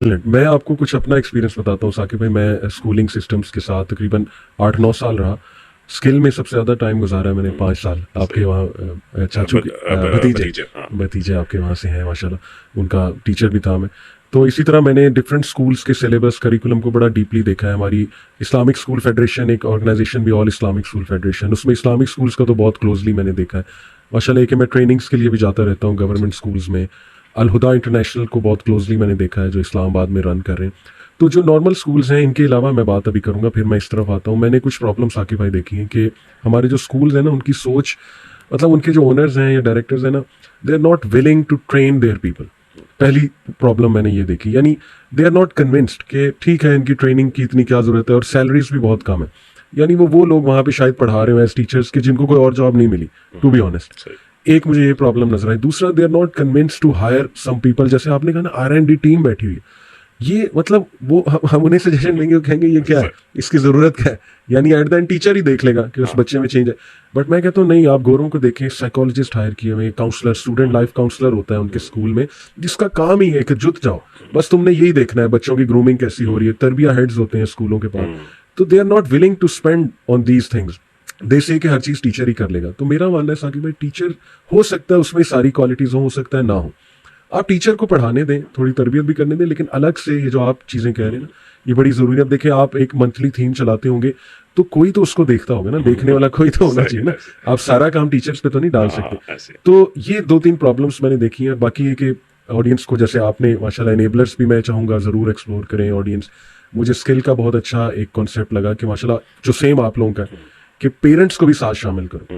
मैं आपको कुछ अपना एक्सपीरियंस बताता हूँ साकिब भाई। मैं स्कूलिंग सिस्टम्स के साथ तकरीबन 8-9 साल रहा। स्किल में सबसे ज़्यादा टाइम गुजारा है मैंने, 5 साल आपके सही। वहाँ। चाचू के भतीजे भतीजे, हाँ। भतीजे आपके वहाँ से हैं माशाल्लाह, उनका टीचर भी था मैं। तो इसी तरह मैंने डिफरेंट स्कूल्स के सिलेबस करिकुलम को बड़ा डीपली देखा है। हमारी इस्लामिक स्कूल फेडरेशन एक ऑर्गेनाइजेशन भी, ऑल इस्लामिक स्कूल फेडरेशन, उसमें इस्लामिक स्कूल्स का तो बहुत क्लोजली मैंने देखा है माशाल्लाह। कि मैं ट्रेनिंग्स के लिए भी जाता रहता हूँ गवर्नमेंट स्कूल्स में। अलहुदा इंटरनेशनल को बहुत क्लोजली मैंने देखा है, जो इस्लामाबाद में रन कर रहे हैं। तो जो नॉर्मल स्कूल्स हैं इनके अलावा मैं बात अभी करूंगा, फिर मैं इस तरफ आता हूँ। मैंने कुछ प्रॉब्लम्स आके भाई देखी हैं कि हमारे जो स्कूल्स हैं ना, उनकी सोच, मतलब उनके जो ओनर्स हैं या डायरेक्टर्स हैं ना, they are not willing to train their people. पहली प्रॉब्लम मैंने ये देखी, यानी दे आर नॉट कन्विंस्ड कि ठीक है इनकी ट्रेनिंग की इतनी क्या जरूरत है, और सैलरीज भी बहुत कम है। यानी वो लोग वहाँ पे शायद पढ़ा रहे हैं एज टीचर्स के जिनको कोई और जॉब नहीं मिली, टू बी ऑनेस्ट। सही। एक मुझे ये प्रॉब्लम नजर आई। दूसरा, they are not convinced to hire some people, जैसे आपने कहा ना R&D टीम बैठी हुई है। ये मतलब वो हम उन्हें सजेशन देंगे, वो कहेंगे ये क्या है, इसकी जरूरत क्या है। यानी एट द एंड टीचर ही देख लेगा कि उस बच्चे में चेंज है। बट मैं कहता हूँ नहीं, आप गोरों को देखें, साइकोलॉजिस्ट हायर किए हुए, काउंसलर, स्टूडेंट लाइफ काउंसलर होता है उनके स्कूल में, जिसका काम ही है कि जुट जाओ, बस तुमने यही देखना है बच्चों की ग्रूमिंग कैसी हो रही है। तरबिया हेड्स होते हैं स्कूलों के पास, तो they are not willing to spend on these things. They say कि हर चीज टीचर ही कर लेगा। तो मेरा मानना है साकिब भाई, टीचर हो सकता है उसमें सारी क्वालिटीज हो सकता है ना हो। आप टीचर को पढ़ाने दें, थोड़ी तरबियत भी करने दें, लेकिन अलग से ये जो आप चीजें कह रहे हैं ना, ये बड़ी जरूरी है। अब देखिए, आप एक मंथली थीम चलाते होंगे, तो कोई तो उसको देखता होगा ना, देखने वाला कोई तो होना सही, चाहिए ना। ऐसे। आप सारा काम टीचर्स पे तो नहीं डाल सकते। हाँ, ऐसे। तो ये 2-3 प्रॉब्लम्स मैंने देखी हैं। बाकी ये कि ऑडियंस को, जैसे आपने माशाल्लाह एनेबलर्स भी मैं चाहूंगा जरूर एक्सप्लोर करें ऑडियंस। मुझे स्किल का बहुत अच्छा एक कॉन्सेप्ट लगा कि माशाल्लाह जो सेम आप लोगों का है, कि पेरेंट्स को भी साथ शामिल करो।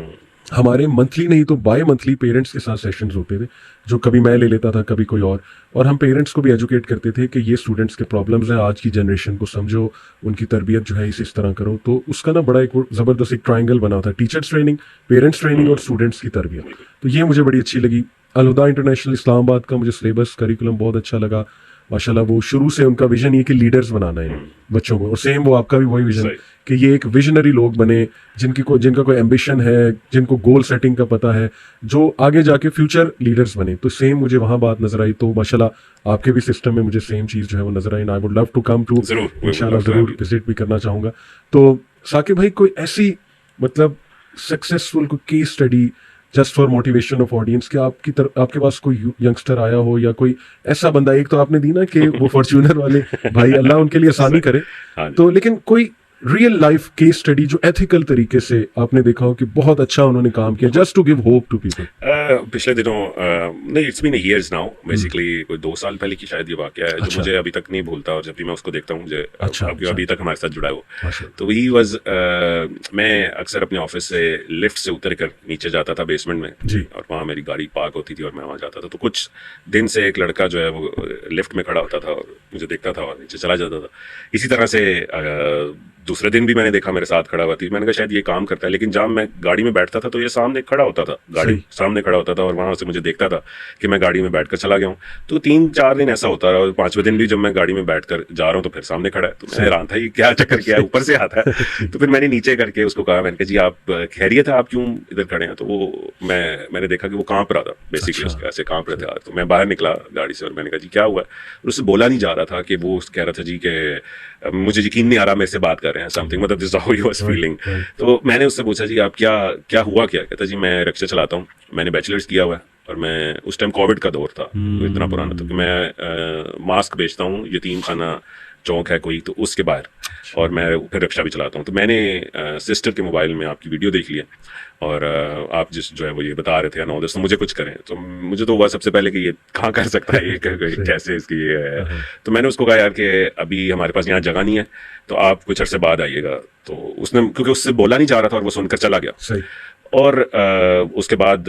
हमारे मंथली नहीं तो बाय मंथली पेरेंट्स के साथ सेशंस होते थे, जो कभी मैं ले लेता था, कभी कोई और हम पेरेंट्स को भी एजुकेट करते थे कि ये स्टूडेंट्स के प्रॉब्लम्स हैं, आज की जनरेशन को समझो, उनकी तरबियत जो है इस तरह करो। तो उसका ना बड़ा एक ज़बरदस्त एक ट्रायंगल बना था, टीचर्स ट्रेनिंग, पेरेंट्स ट्रेनिंग और स्टूडेंट्स की तरबियत। तो ये मुझे बड़ी अच्छी लगी। अलहुदा इंटरनेशनल इस्लामाबाद का मुझे सिलेबस करिकुलम बहुत अच्छा लगा माशाल्लाह। वो शुरू से उनका विजन ये कि लीडर्स बनाना है बच्चों को, और सेम वो आपका भी वही विजन सही। कि ये एक विजनरी लोग बने, जिनका कोई एम्बिशन है, जिनको गोल सेटिंग का पता है, जो आगे जाके फ्यूचर लीडर्स बने। तो सेम मुझे वहां बात नजर आई। तो माशाल्लाह आपके भी सिस्टम में मुझे सेम चीज जो है वो नजर आई। I would love to come to, जरूर, we would इंशाल्लाह love to have जरूर you. विजिट भी करना चाहूंगा। तो साकिब भाई, कोई ऐसी मतलब सक्सेसफुल कोई case study just for motivation of audience, कि आपके पास कोई यंगस्टर आया हो, या कोई ऐसा बंदा, एक तो आपने दी ना कि वो फॉर्च्यूनर वाले भाई, अल्लाह उनके लिए आसानी करे, हाँ जी। तो लेकिन कोई रियल लाइफ केस स्टडी जो एथिकल तरीके से आपने देखा हो कि बहुत अच्छा उन्होंने काम किया, just to give hope to people. पिछले दिनों नहीं, it's been years now, basically कोई 2 साल पहले की शायद ये वाकया है, जो अच्छा। मुझे अभी तक नहीं भूलता, और जब भी मैं उसको देखता हूँ मुझे अच्छा, अभी अच्छा। अभी तक हमारे साथ जुड़ा है वो। माशाल्लाह। तो ही वाज, मैं अक्सर अपने ऑफिस से लिफ्ट से उतर कर नीचे जाता था बेसमेंट में, जी। और वहाँ मेरी गाड़ी पार्क होती थी और मैं वहाँ जाता था। तो कुछ दिन से एक लड़का जो है वो लिफ्ट में खड़ा होता था और मुझे देखता था और नीचे चला जाता था। इसी तरह से दूसरे दिन भी मैंने देखा मेरे साथ खड़ा हुआ थी। मैंने कहा शायद ये काम करता है, लेकिन जब मैं गाड़ी में बैठता था तो ये सामने खड़ा होता था, गाड़ी सही। सामने खड़ा होता था, और वहां से मुझे देखता था कि मैं गाड़ी में बैठकर चला गया हूँ। तो 3-4 दिन ऐसा होता रहा, और 5वें दिन भी जब मैं गाड़ी में बैठकर जा रहा हूँ तो फिर सामने खड़ा है। तो मैं सही। हैरान था ये क्या चक्कर किया है, ऊपर से आता है। तो फिर मैंने नीचे करके उसको कहा, मैंने कहा जी आप खैरियत है, आप क्यों इधर खड़े हैं? तो वो मैंने देखा कि वो कांप रहा था, बेसिकली अच्छा। उसके ऐसे कांप रहे थे। तो मैं बाहर निकला गाड़ी से और मैंने कहा जी क्या हुआ है? और उससे बोला नहीं जा रहा था कि वो कह रहा था जी कि मुझे यकीन नहीं आ रहा मेरे से बात कर रहे हैं, समथिंग, मतलब this how he was feeling. Right. तो मैंने उससे पूछा जी आप क्या क्या हुआ क्या? कहता जी मैं रिक्शा चलाता हूँ, मैंने बैचलर्स किया हुआ है, और मैं उस टाइम कोविड का दौर था, तो इतना पुराना था कि मैं मास्क बेचता हूँ, यतीम खाना चौक है कोई, तो उसके बाहर, और मैं फिर रिक्शा भी चलाता हूँ। तो मैंने सिस्टर के मोबाइल में आपकी वीडियो देख लिया, और आप जिस जो है वो ये बता रहे थे या दोस्तों मुझे कुछ करें, तो मुझे तो हुआ सबसे पहले कि ये कहाँ कर सकता है, ये कैसे इसकी ये है। तो मैंने उसको कहा यार कि अभी हमारे पास यहाँ जगह नहीं है, तो आप कुछ अरसे बाद आइएगा। तो उसने, क्योंकि उससे बोला नहीं जा रहा था और वो सुनकर चला गया। सही। और उसके बाद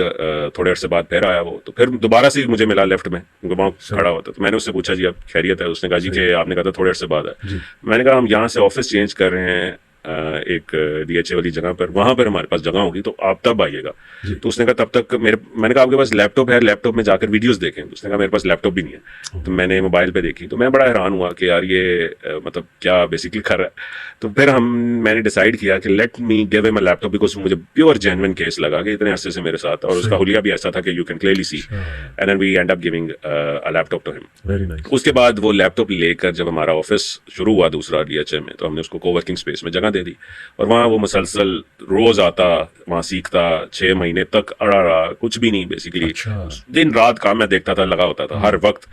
थोड़े अरसे बाद फिर आया वो, तो फिर दोबारा से मुझे मिला लेफ्ट में, क्योंकि वहाँ खड़ा हुआ था। तो मैंने उससे पूछा जी आप खैरियत है? उसने कहा जी कि आपने कहा था थोड़े अरसे बाद है। जी। मैंने कहा हम यहाँ से ऑफिस चेंज कर रहे हैं एक DHA वाली जगह पर, वहां पर हमारे पास जगह होगी तो आप तब आइएगा। तो उसने कहा तब तक मैंने कहा आपके पास लैपटॉप है, लैपटॉप में जाकर वीडियोस देखें। तो उसने कहा मेरे पास लैपटॉप भी नहीं है। तो मैंने मोबाइल पे देखी तो मैं बड़ा हैरान हुआ कि यार ये मतलब क्या बेसिकली कर रहा है। तो फिर मैंने डिसाइड किया कि let me give him a laptop, because मुझे प्योर जेन्युइन केस लगा कि इतने अरसे से मेरे साथ, और उसका हुलिया भी ऐसा था कि you can clearly see, and then we end up giving a laptop to him. Very nice. उसके बाद वो लैपटॉप लेकर जब हमारा ऑफिस शुरू हुआ दूसरा DHA में, तो हमने उसको कोवर्किंग स्पेस में जगह दे दी, और वहाँ वो मुसलसल रोज आता, वहाँ सीखता, 6 महीने तक अड़ा रहा, कुछ भी नहीं बेसिकली, अच्छा। दिन रात काम मैं देखता था, लगा होता था हर वक्त।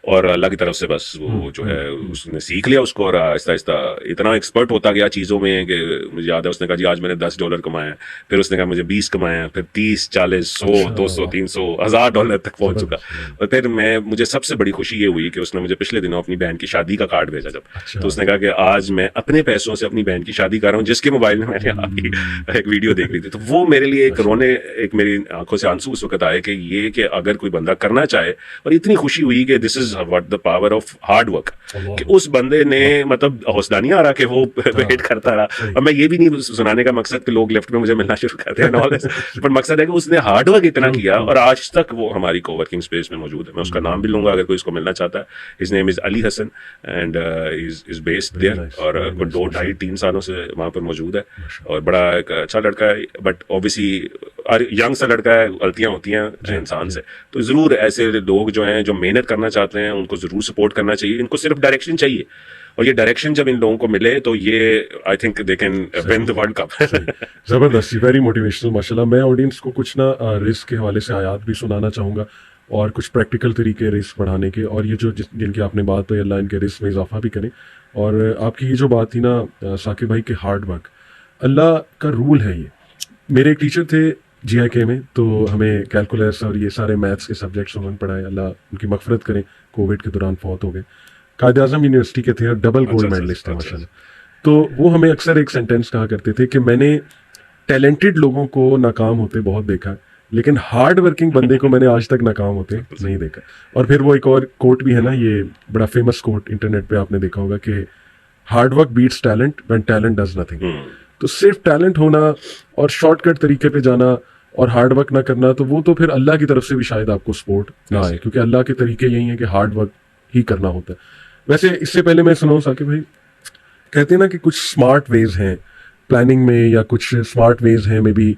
और अल्लाह की तरफ से बस वो जो है उसने सीख लिया उसको, और आहिस्ता आहिस्ता इतना एक्सपर्ट होता गया चीज़ों में कि मुझे याद है उसने कहा जी आज मैंने $10 कमाए, फिर उसने कहा मुझे 20 कमाए, फिर 30, 40, 100, 200, 300, $1000 तक पहुंच चुका। और फिर मुझे सबसे बड़ी खुशी ये हुई कि उसने मुझे पिछले दिनों अपनी बहन की शादी का कार्ड भेजा जब, तो उसने कहा कि आज मैं अपने पैसों से अपनी बहन की शादी कर रहा हूँ, जिसके मोबाइल में मैंने आपकी एक वीडियो देख ली थी। तो वो मेरे लिए एक मेरी आंखों से आंसू उस वक्त आए कि अगर कोई बंदा करना चाहे, और इतनी खुशी हुई कि this is what the power of hard work, कि उस बंदे ने मतलब हौसला नहीं आ रहा कि वो वेट करता रहा। और मैं ये भी नहीं सुनाने का मकसद कि लोग लिफ्ट में मुझे मिलना शुरू करते हैं, पर मकसद है कि उसने हार्ड वर्क इतना किया, और आज तक वो हमारी कोवर्किंग स्पेस में मौजूद है। मैं उसका नाम भी लूंगा अगर कोई इसको मिलना चाहता है। His name is Ali Hasan and is based there, और 2-2.5-3 सालों से वहां पर मौजूद है, और बड़ा एक अच्छा लड़का है, बट ऑब्वियसली यंग सा लड़का है, गलतियां होती हैं इंसान से। तो जरूर ऐसे लोग जो हैं, जो मेहनत करना चाहते हैं, उनको जरूर सपोर्ट करना चाहिए। इनको सिर्फ डायरेक्शन चाहिए, और ये डायरेक्शन जब इन लोगों को मिले तो ये I think they can win the world cup. जबरदस्त, वेरी मोटिवेशनल माशाल्लाह। मैं ऑडियंस को कुछ ना रिस्क के हवाले से आयात भी सुनाना चाहूँगा, और कुछ प्रैक्टिकल तरीके रिस्क बढ़ाने के, और ये जो जिनकी आपने बात है, अल्लाह इनके रिस्क में इजाफा भी करें। और आपकी ये जो बात थी ना साकिब भाई के हार्ड वर्क, अल्लाह का रूल है ये। मेरे एक टीचर थे GIK में, तो हमें कैलकुलस और ये सारे मैथ्स के सब्जेक्ट्स उन्होंने पढ़ाए, अल्लाह उनकी मगफरत करें, कोविड के दौरान फौत हो गए। कायद आज़म यूनिवर्सिटी के थे और डबल गोल्ड मेडलिस्ट थे माशाल्लाह। तो वो हमें अक्सर एक सेंटेंस कहा करते थे कि मैंने टैलेंटेड लोगों को नाकाम होते बहुत देखा, लेकिन हार्ड वर्किंग बंदे को मैंने आज तक नाकाम होते नहीं देखा। और फिर वो एक और कोट भी है ना, ये बड़ा फेमस कोट, इंटरनेट पे आपने देखा होगा कि hard work beats talent when talent does nothing. तो सिर्फ टैलेंट होना और शॉर्टकट तरीके पे जाना और हार्ड वर्क ना करना, तो वो तो फिर अल्लाह की तरफ से भी शायद आपको सपोर्ट ना आए, क्योंकि अल्लाह के तरीके यही है कि हार्ड वर्क ही करना होता है। वैसे इससे पहले मैं सुनाऊं साकिब भाई, कहते हैं ना कि कुछ स्मार्ट वेज हैं प्लानिंग में, या कुछ स्मार्ट वेज हैं मे बी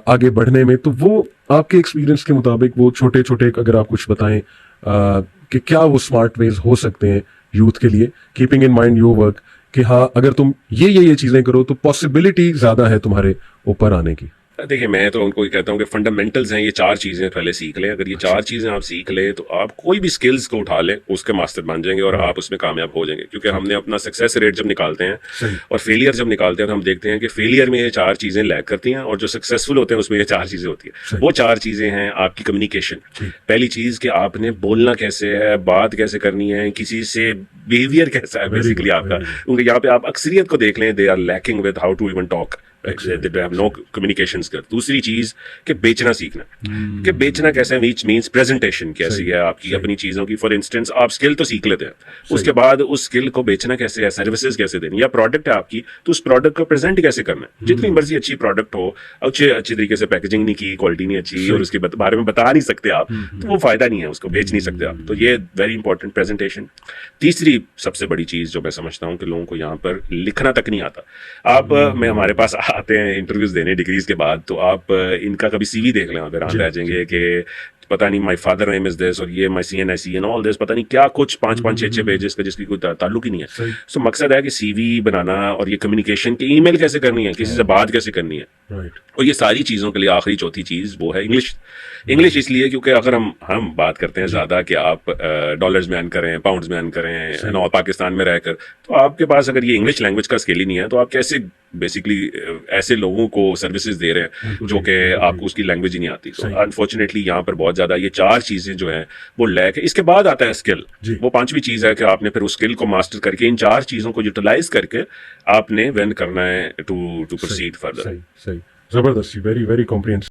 आगे बढ़ने में, तो वो आपके एक्सपीरियंस के मुताबिक वो छोटे छोटे अगर आप कुछ बताएं कि क्या वो स्मार्ट वेज हो सकते हैं यूथ के लिए, keeping in mind your work, कि हाँ अगर तुम ये चीजें करो तो पॉसिबिलिटी ज्यादा है तुम्हारे ऊपर आने की। देखिए मैं तो उनको कहता हूँ कि फंडामेंटल्स हैं, ये 4 चीजें पहले सीख लें। अगर ये 4 चीजें आप सीख लें तो आप कोई भी स्किल्स को उठा लें, उसके मास्टर बन जाएंगे और आप उसमें कामयाब हो जाएंगे। क्योंकि हमने अपना सक्सेस रेट जब निकालते हैं और फेलियर जब निकालते हैं, तो हम देखते हैं कि फेलियर में ये 4 चीजें लैग करती हैं, और जो सक्सेसफुल होते हैं उसमें ये 4 चीजें होती है। वो 4 चीजें हैं आपकी कम्युनिकेशन। पहली चीज कि आपने बोलना कैसे है, बात कैसे करनी है, किसी से बिहेवियर कैसा है बेसिकली आपका। क्योंकि यहाँ पे आप अक्सरियत को देख लें, they are lacking with how to even talk, they have no communication skills। दूसरी चीज कि बेचना सीखना, कि बेचना कैसे मीन्स प्रेजेंटेशन कैसी है आपकी अपनी चीजों की। फॉर इंस्टेंस आप स्किल तो सीख लेते हैं, उसके बाद उस स्किल को बेचना कैसे है, सर्विसेज कैसे देनी, या प्रोडक्ट है आपकी तो उस प्रोडक्ट को प्रेजेंट कैसे करना है। जितनी मर्जी अच्छी प्रोडक्ट हो, अच्छी तरीके से पैकेजिंग नहीं की, क्वालिटी नहीं अच्छी, और उसके बारे में बता नहीं सकते आप, तो वो फायदा नहीं है, उसको बेच नहीं सकते आप। तो ये वेरी इंपॉर्टेंट प्रेजेंटेशन। तीसरी सबसे बड़ी चीज जो मैं समझता हूँ कि लोगों को यहाँ पर लिखना तक नहीं आता। आप मैं हमारे पास आते हैं इंटरव्यूज देने डिग्रीज के बाद, तो आप इनका कभी CV देख लें, आप हैरान रह जाएंगे कि पता नहीं my father name is this, और ये my CNIC and all this, पता नहीं क्या कुछ 5-5, 6-6 पेजेस का जिसकी कोई ताल्लुक ही नहीं है। सो मकसद है कि CV बनाना और ये कम्युनिकेशन की ईमेल कैसे करनी है, किसी से बात कैसे करनी है, और ये सारी चीजों के लिए आखिरी चौथी चीज वो है इंग्लिश। इंग्लिश इसलिए क्योंकि अगर हम बात करते हैं ज्यादा कि आप डॉलर्स में अर्न करें, पाउंड्स में अर्न करें, और पाकिस्तान में रहकर, तो आपके पास अगर ये इंग्लिश लैंग्वेज का स्किल ही नहीं है, तो आप कैसे बेसिकली ऐसे लोगों को सर्विसेज दे रहे हैं जो कि आपको उसकी लैंग्वेज ही नहीं आती। तो अनफॉर्चुनेटली यहाँ पर बहुत ज्यादा ये 4 चीजें जो है वो लैक है। इसके बाद आता है स्किल। वो 5वीं चीज है कि आपने फिर उस स्किल को मास्टर करके इन 4 चीजों को यूटिलाइज करके आपने वेन करना है टू प्रोसीड फर्दर। सही, जबरदस्त, वेरी वेरी कॉम्प्रिहेंसिव।